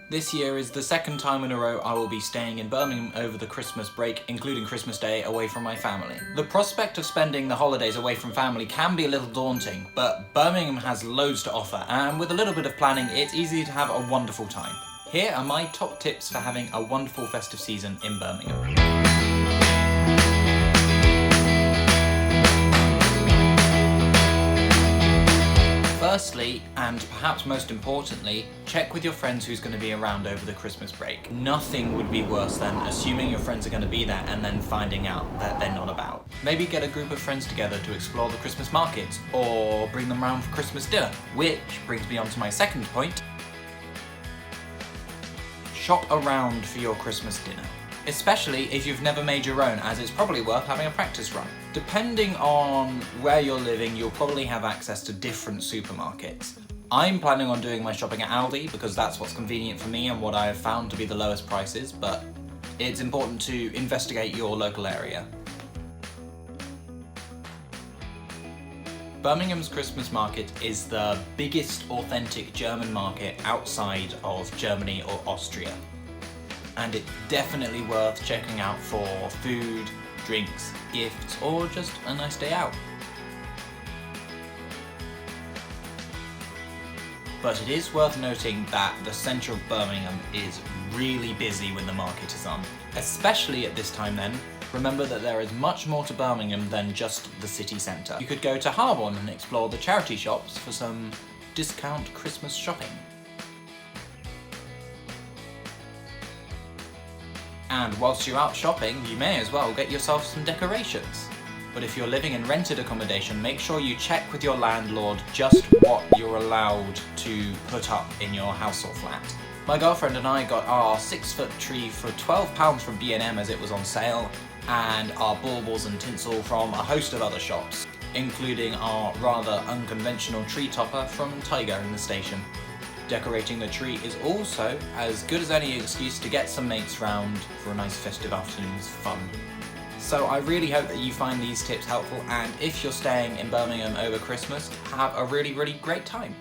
This year is the second time in a row I will be staying in Birmingham over the Christmas break, including Christmas Day, away from my family. The prospect of spending the holidays away from family can be a little daunting, but Birmingham has loads to offer, and with a little bit of planning, it's easy to have a wonderful time. Here are my top tips for having a wonderful festive season in Birmingham. Firstly, and perhaps most importantly, check with your friends who's going to be around over the Christmas break. Nothing would be worse than assuming your friends are going to be there and then finding out that they're not about. Maybe get a group of friends together to explore the Christmas markets, or bring them round for Christmas dinner. Which brings me on to my second point. Shop around for your Christmas dinner. Especially if you've never made your own, as it's probably worth having a practice run. Depending on where you're living, you'll probably have access to different supermarkets. I'm planning on doing my shopping at Aldi because that's what's convenient for me and what I have found to be the lowest prices, but it's important to investigate your local area. Birmingham's Christmas market is the biggest authentic German market outside of Germany or Austria. And it's definitely worth checking out for food, drinks, gifts, or just a nice day out. But it is worth noting that the centre of Birmingham is really busy when the market is on. Especially at this time then, remember that there is much more to Birmingham than just the city centre. You could go to Harborne and explore the charity shops for some discount Christmas shopping. And whilst you're out shopping, you may as well get yourself some decorations. But if you're living in rented accommodation, make sure you check with your landlord just what you're allowed to put up in your house or flat. My girlfriend and I got our 6-foot tree for £12 from B&M as it was on sale, and our baubles and tinsel from a host of other shops, including our rather unconventional tree topper from Tiger in the station. Decorating the tree is also as good as any excuse to get some mates round for a nice festive afternoon's fun. So I really hope that you find these tips helpful, and if you're staying in Birmingham over Christmas, have a really great time.